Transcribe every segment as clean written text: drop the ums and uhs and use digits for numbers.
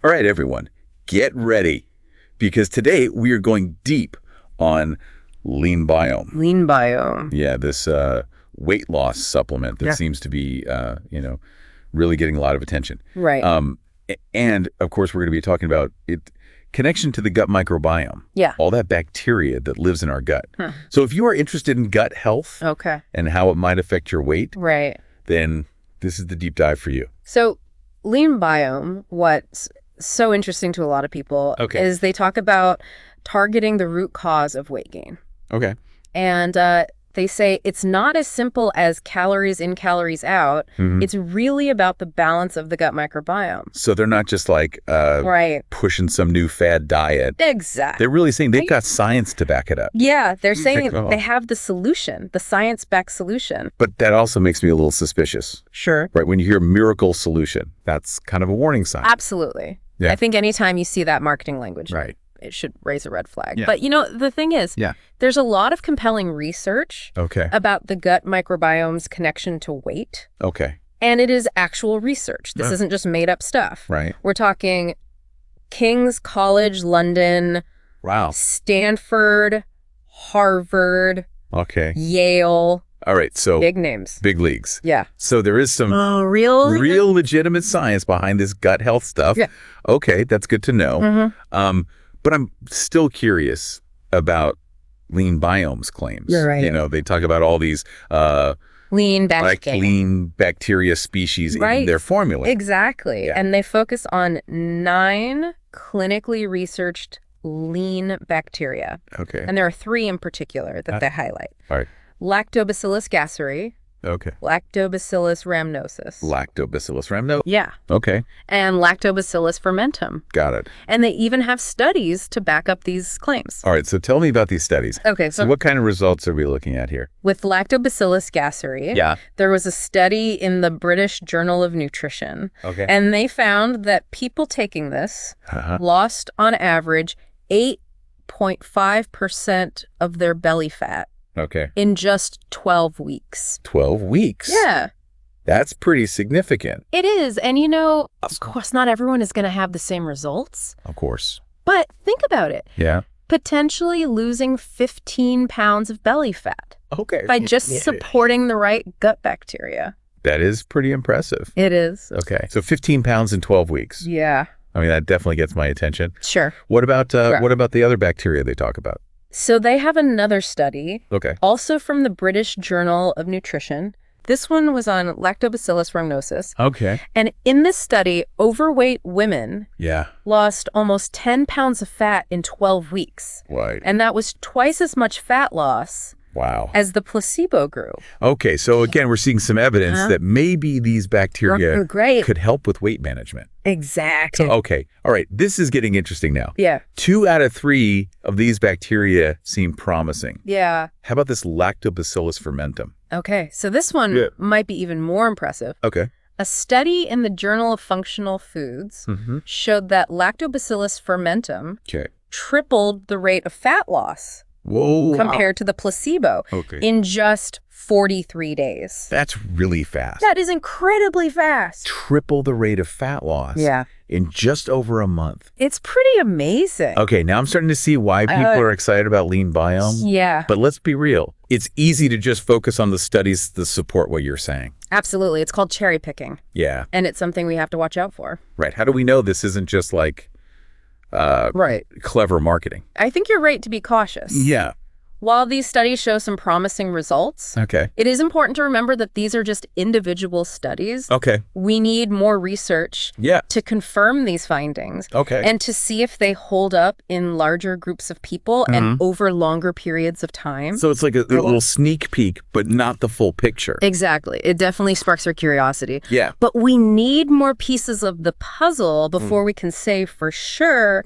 All right, everyone, get ready, because today we are going deep on LeanBiome. LeanBiome. Yeah, this weight loss supplement that seems to be, really getting a lot of attention. Right. And, of course, we're going to be talking about it connection to the gut microbiome. Yeah. All that bacteria that lives in our gut. So if you are interested in gut health and how it might affect your weight, then this is the deep dive for you. So LeanBiome, what's so interesting to a lot of people is they talk about targeting the root cause of weight gain. And they say it's not as simple as calories in, calories out. It's really about the balance of the gut microbiome. So they're not just like pushing some new fad diet. Exactly. They're really saying they've got science to back it up. Yeah, they're saying they have the solution, the science-backed solution. But that also makes me a little suspicious. Sure. Right, when you hear miracle solution, that's kind of a warning sign. Absolutely. Yeah. I think anytime you see that marketing language, it should raise a red flag. But, the thing is, there's a lot of compelling research about the gut microbiome's connection to weight. And it is actual research. This isn't just made up stuff. We're talking King's College London, Stanford, Harvard, Yale. All right, so big names. Big leagues. Yeah. So there is some real legitimate science behind this gut health stuff. Yeah. Okay, that's good to know. But I'm still curious about LeanBiome's claims. You're right. They talk about all these lean bacteria species in their formula. Exactly. Yeah. And they focus on 9 clinically researched lean bacteria. And there are 3 in particular that they highlight. All right. Lactobacillus gasseri. Lactobacillus rhamnosus. Lactobacillus rhamnosus. Yeah. And Lactobacillus fermentum. Got it. And they even have studies to back up these claims. All right, so tell me about these studies. So what kind of results are we looking at here? With Lactobacillus gasseri, there was a study in the British Journal of Nutrition. And they found that people taking this lost, on average, 8.5% of their belly fat. In just 12 weeks. 12 weeks? Yeah. That's pretty significant. It is. And of course, not everyone is going to have the same results. Of course. But think about it. Yeah. Potentially losing 15 pounds of belly fat. By just supporting the right gut bacteria. That is pretty impressive. It is. So 15 pounds in 12 weeks. Yeah. I mean, that definitely gets my attention. Sure. What about the other bacteria they talk about? So they have another study, also from the British Journal of Nutrition. This one was on Lactobacillus rhamnosus. And in this study, overweight women lost almost 10 pounds of fat in 12 weeks. And that was twice as much fat loss as the placebo group. So again, we're seeing some evidence that maybe these bacteria could help with weight management. Exactly. All right. This is getting interesting now. Yeah. 2 out of 3 of these bacteria seem promising. Yeah. How about this Lactobacillus fermentum? So this one might be even more impressive. A study in the Journal of Functional Foods showed that Lactobacillus fermentum tripled the rate of fat loss. Compared to the placebo in just 43 days. That's really fast. That is incredibly fast. Triple the rate of fat loss in just over a month. It's pretty amazing. Now I'm starting to see why people are excited about LeanBiome. Yeah. But let's be real. It's easy to just focus on the studies that support what you're saying. Absolutely. It's called cherry picking. Yeah. And it's something we have to watch out for. Right. How do we know this isn't just like clever marketing? I think you're right to be cautious. Yeah. While these studies show some promising results, it is important to remember that these are just individual studies. We need more research to confirm these findings and to see if they hold up in larger groups of people and over longer periods of time. So it's like a little sneak peek, but not the full picture. Exactly. It definitely sparks our curiosity. Yeah. But we need more pieces of the puzzle before we can say for sure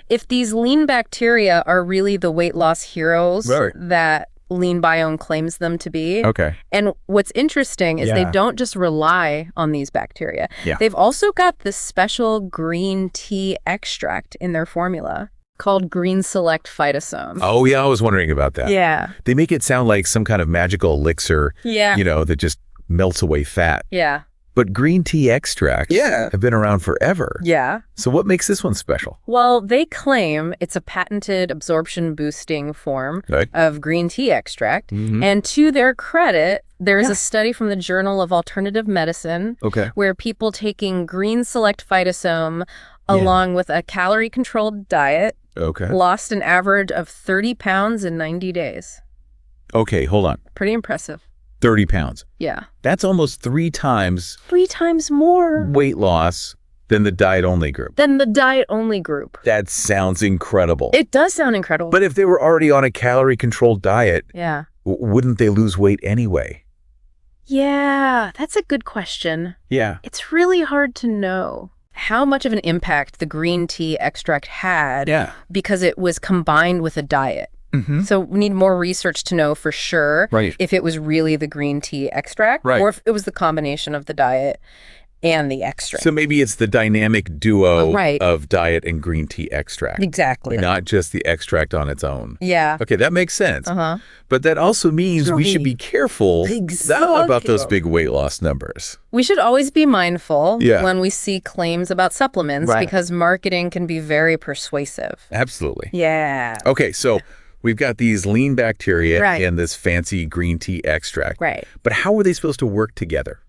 if these lean bacteria are really the weight loss heroes that LeanBiome claims them to be. And what's interesting is they don't just rely on these bacteria. They've also got this special green tea extract in their formula called Greenselect Phytosome. Oh, yeah, I was wondering about that. Yeah. They make it sound like some kind of magical elixir, that just melts away fat. Yeah. But green tea extracts have been around forever. Yeah. So what makes this one special? Well, they claim it's a patented absorption-boosting form of green tea extract. And to their credit, there's a study from the Journal of Alternative Medicine where people taking Greenselect Phytosome along with a calorie-controlled diet lost an average of 30 pounds in 90 days. Okay, hold on. Pretty impressive. 30 pounds. Yeah. That's almost 3 times... 3 times more. ...weight loss than the diet-only group. That sounds incredible. It does sound incredible. But if they were already on a calorie-controlled diet, wouldn't they lose weight anyway? Yeah, that's a good question. Yeah. It's really hard to know how much of an impact the green tea extract had because it was combined with a diet. So we need more research to know for sure if it was really the green tea extract or if it was the combination of the diet and the extract. So maybe it's the dynamic duo of diet and green tea extract. Exactly. Not just the extract on its own. Yeah. Okay, that makes sense. But that also means we should be careful about those big weight loss numbers. We should always be mindful when we see claims about supplements because marketing can be very persuasive. Absolutely. Yeah. Okay, so we've got these lean bacteria and this fancy green tea extract. But how are they supposed to work together?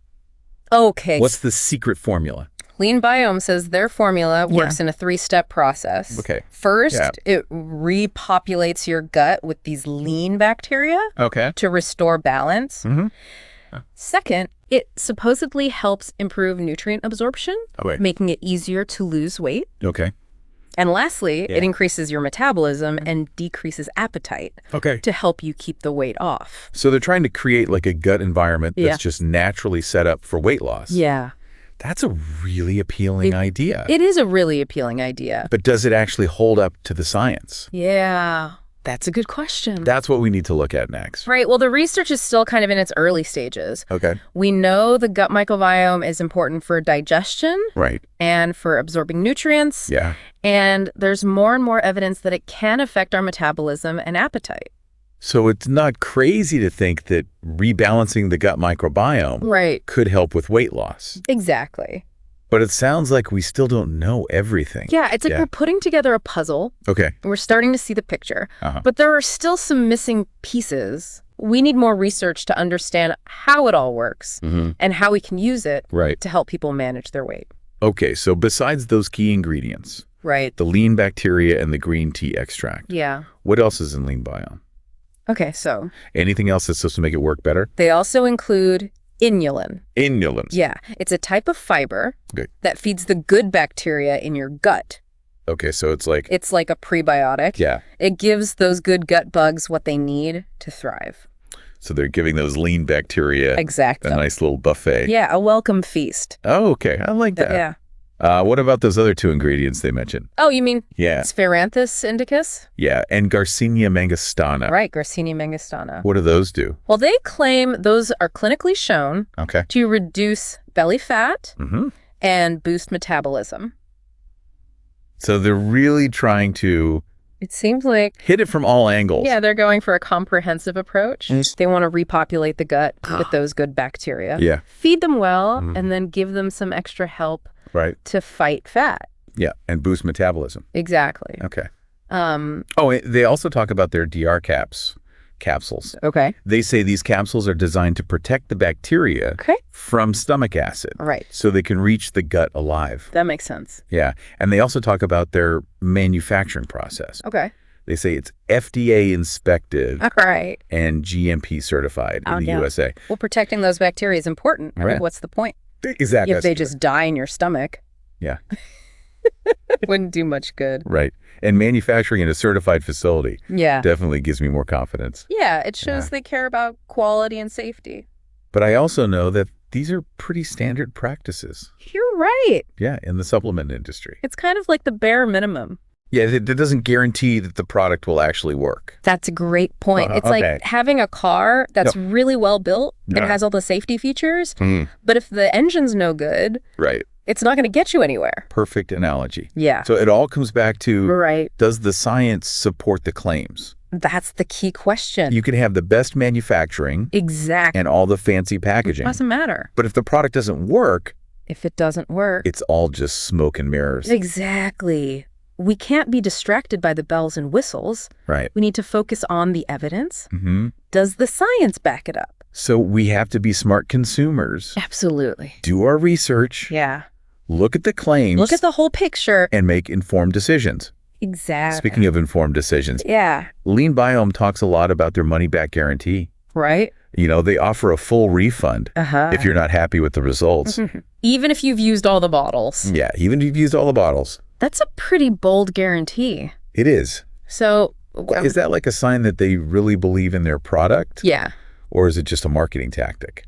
Okay. What's the secret formula? LeanBiome says their formula works in a 3-step process. Okay. First, it repopulates your gut with these lean bacteria to restore balance. Second, it supposedly helps improve nutrient absorption, making it easier to lose weight. And lastly, it increases your metabolism and decreases appetite to help you keep the weight off. So they're trying to create like a gut environment that's just naturally set up for weight loss. Yeah. That's a really appealing idea. It is a really appealing idea. But does it actually hold up to the science? Yeah. That's a good question. That's what we need to look at next. Right. Well, the research is still kind of in its early stages. Okay. We know the gut microbiome is important for digestion. Right. And for absorbing nutrients. Yeah. And there's more and more evidence that it can affect our metabolism and appetite. So it's not crazy to think that rebalancing the gut microbiome could help with weight loss. Exactly. But it sounds like we still don't know everything. Yeah, it's like we're putting together a puzzle. Okay. We're starting to see the picture. But there are still some missing pieces. We need more research to understand how it all works and how we can use it to help people manage their weight. Okay, so besides those key ingredients, the lean bacteria and the green tea extract, what else is in LeanBiome? Okay, so... anything else that's supposed to make it work better? They also include inulin. Inulin. Yeah, it's a type of fiber that feeds the good bacteria in your gut. Okay, so it's like... it's like a prebiotic. Yeah. It gives those good gut bugs what they need to thrive. So they're giving those lean bacteria a nice little buffet. Yeah, a welcome feast. Oh, okay. I like that. Yeah. What about those other 2 ingredients they mentioned? Oh, you mean Sphaeranthus indicus? Yeah, and Garcinia mangostana. Right, Garcinia mangostana. What do those do? Well, they claim those are clinically shown to reduce belly fat and boost metabolism. So they're really trying to... it seems like... hit it from all angles. Yeah, they're going for a comprehensive approach. They want to repopulate the gut with those good bacteria. Yeah. Feed them well and then give them some extra help to fight fat. Yeah, and boost metabolism. Exactly. Okay. They also talk about their DR capsules. Okay. They say these capsules are designed to protect the bacteria from stomach acid. Right. So they can reach the gut alive. That makes sense. Yeah. And they also talk about their manufacturing process. Okay. They say it's FDA inspected and GMP certified in the USA. Well, protecting those bacteria is important. I mean, what's the point? Exactly. If they just die in your stomach. Yeah. Wouldn't do much good. Right. And manufacturing in a certified facility definitely gives me more confidence. Yeah, it shows they care about quality and safety. But I also know that these are pretty standard practices. You're right. Yeah, in the supplement industry. It's kind of like the bare minimum. Yeah, it doesn't guarantee that the product will actually work. That's a great point. It's like having a car that's really well built and has all the safety features, but if the engine's no good, it's not going to get you anywhere. Perfect analogy. Yeah. So it all comes back to, does the science support the claims? That's the key question. You can have the best manufacturing. Exactly. And all the fancy packaging. It doesn't matter. But if the product doesn't work. If it doesn't work. It's all just smoke and mirrors. Exactly. We can't be distracted by the bells and whistles. Right. We need to focus on the evidence. Does the science back it up? So we have to be smart consumers. Absolutely. Do our research. Yeah. Look at the claims. Look at the whole picture. And make informed decisions. Exactly. Speaking of informed decisions. Yeah. LeanBiome talks a lot about their money-back guarantee. Right. You know, they offer a full refund if you're not happy with the results. Even if you've used all the bottles. Yeah, even if you've used all the bottles. That's a pretty bold guarantee. It is. So... is that like a sign that they really believe in their product? Yeah. Or is it just a marketing tactic?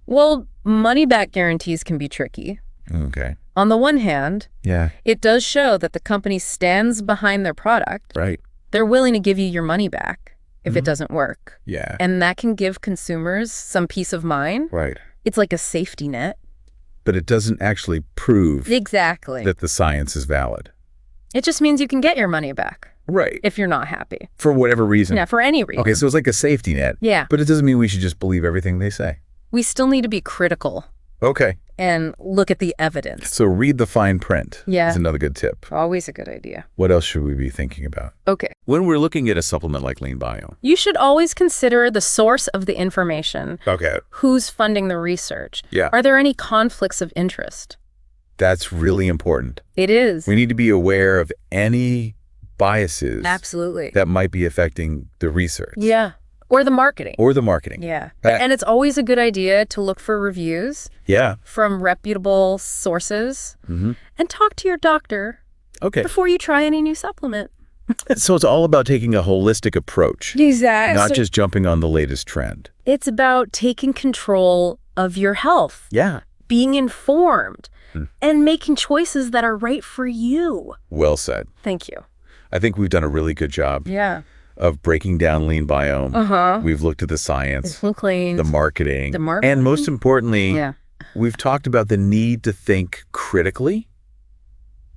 Well, money-back guarantees can be tricky. Okay. On the one hand, it does show that the company stands behind their product. Right. They're willing to give you your money back if it doesn't work. Yeah. And that can give consumers some peace of mind. Right. It's like a safety net. But it doesn't actually prove that the science is valid. It just means you can get your money back. Right. If you're not happy. For whatever reason. Yeah, for any reason. Okay, so it's like a safety net. Yeah. But it doesn't mean we should just believe everything they say. We still need to be critical. Okay. And look at the evidence. So read the fine print. Yeah. Is another good tip. Always a good idea. What else should we be thinking about? Okay. When we're looking at a supplement like LeanBiome. You should always consider the source of the information. Okay. Who's funding the research? Yeah. Are there any conflicts of interest? That's really important. It is. We need to be aware of any biases. Absolutely. That might be affecting the research. Yeah. Or the marketing. Yeah. And it's always a good idea to look for reviews. Yeah. From reputable sources. And talk to your doctor. Okay. Before you try any new supplement. So it's all about taking a holistic approach. Exactly. Not just jumping on the latest trend. It's about taking control of your health. Yeah. Being informed. And making choices that are right for you. Well said. Thank you. I think we've done a really good job. Yeah. Of breaking down LeanBiome. We've looked at the science, the marketing, and most importantly, we've talked about the need to think critically.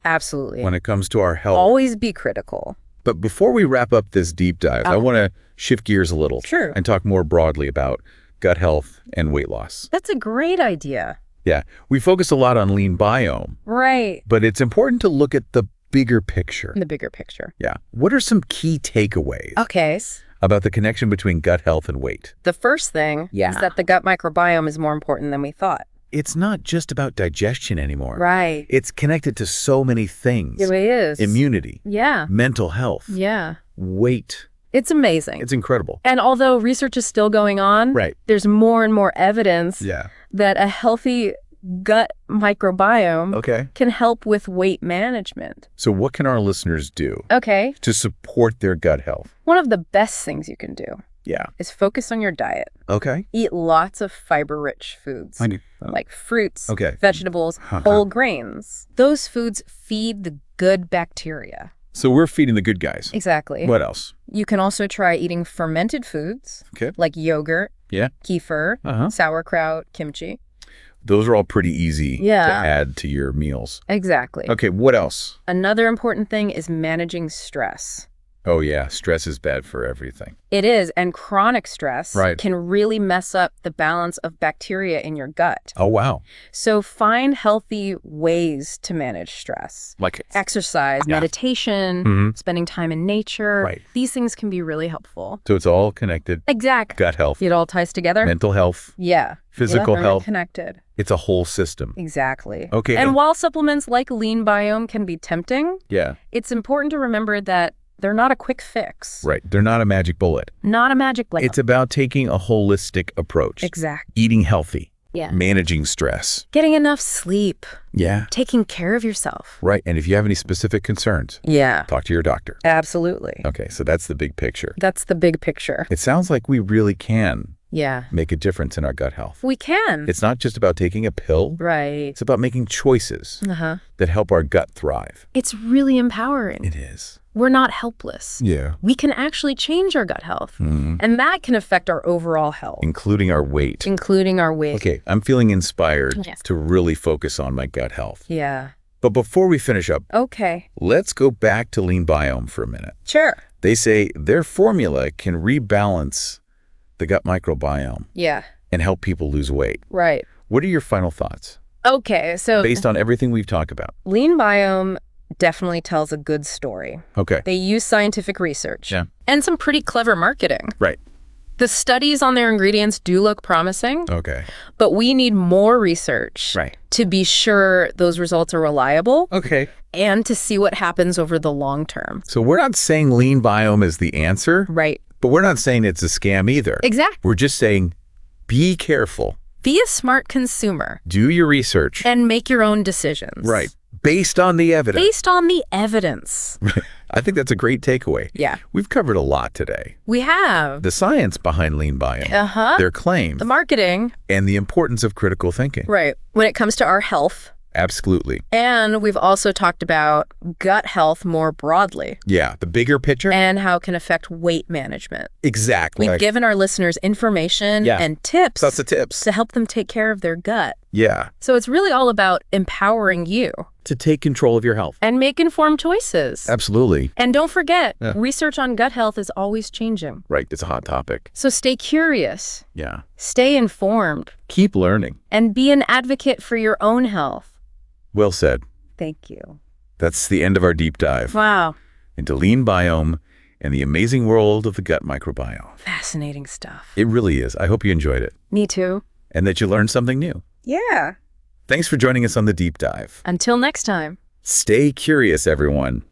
Absolutely. When it comes to our health. Always be critical. But before we wrap up this deep dive, I want to shift gears a little. Sure. And talk more broadly about gut health and weight loss. That's a great idea. Yeah. We focus a lot on LeanBiome. Right. But it's important to look at the bigger picture. The bigger picture. Yeah. What are some key takeaways? Okay. About the connection between gut health and weight? The first thing is that the gut microbiome is more important than we thought. It's not just about digestion anymore. Right. It's connected to so many things. It is. Immunity. Yeah. Mental health. Yeah. Weight. It's amazing. It's incredible. And although research is still going on, there's more and more evidence that a healthy gut microbiome can help with weight management. So what can our listeners do to support their gut health? One of the best things you can do is focus on your diet. Eat lots of fiber-rich foods like fruits, vegetables, whole grains. Those foods feed the good bacteria. So we're feeding the good guys. Exactly. What else? You can also try eating fermented foods like yogurt, kefir, sauerkraut, kimchi. Those are all pretty easy to add to your meals. Exactly. Okay, what else? Another important thing is managing stress. Oh, yeah. Stress is bad for everything. It is. And chronic stress can really mess up the balance of bacteria in your gut. Oh, wow. So find healthy ways to manage stress. Like exercise, meditation, spending time in nature. These things can be really helpful. So it's all connected. Exactly. Gut health. It all ties together. Mental health. Yeah. Physical health. Connected. It's a whole system. Exactly. Okay. And while supplements like LeanBiome can be tempting, it's important to remember that they're not a quick fix. Right. They're not a magic bullet. Not a magic bullet. It's about taking a holistic approach. Exactly. Eating healthy. Yeah. Managing stress. Getting enough sleep. Yeah. Taking care of yourself. Right. And if you have any specific concerns, talk to your doctor. Absolutely. Okay. So that's the big picture. That's the big picture. It sounds like we really can Yeah. make a difference in our gut health. We can. It's not just about taking a pill. Right. It's about making choices that help our gut thrive. It's really empowering. It is. We're not helpless. Yeah. We can actually change our gut health. And that can affect our overall health. Including our weight. Including our weight. Okay, I'm feeling inspired to really focus on my gut health. Yeah. But before we finish up, let's go back to LeanBiome for a minute. Sure. They say their formula can rebalance the gut microbiome. Yeah. And help people lose weight. Right. What are your final thoughts? Okay, so based on everything we've talked about, LeanBiome definitely tells a good story. Okay. They use scientific research. Yeah. And some pretty clever marketing. Right. The studies on their ingredients do look promising. Okay. But we need more research to be sure those results are reliable. Okay. And to see what happens over the long term. So we're not saying LeanBiome is the answer. Right. But we're not saying it's a scam either. Exactly. We're just saying be careful. Be a smart consumer. Do your research. And make your own decisions. Right. Based on the evidence. Based on the evidence. Right. I think that's a great takeaway. Yeah. We've covered a lot today. We have. The science behind LeanBiome. Their claims. The marketing. And the importance of critical thinking. Right. When it comes to our health. Absolutely. And we've also talked about gut health more broadly. Yeah, the bigger picture. And how it can affect weight management. Exactly. We've given our listeners information and tips. Lots of tips. To help them take care of their gut. Yeah. So it's really all about empowering you. To take control of your health. And make informed choices. Absolutely. And don't forget, research on gut health is always changing. Right, it's a hot topic. So stay curious. Yeah. Stay informed. Keep learning. And be an advocate for your own health. Well said. Thank you. That's the end of our deep dive. Wow. Into LeanBiome and the amazing world of the gut microbiome. Fascinating stuff. It really is. I hope you enjoyed it. Me too. And that you learned something new. Yeah. Thanks for joining us on the deep dive. Until next time. Stay curious, everyone.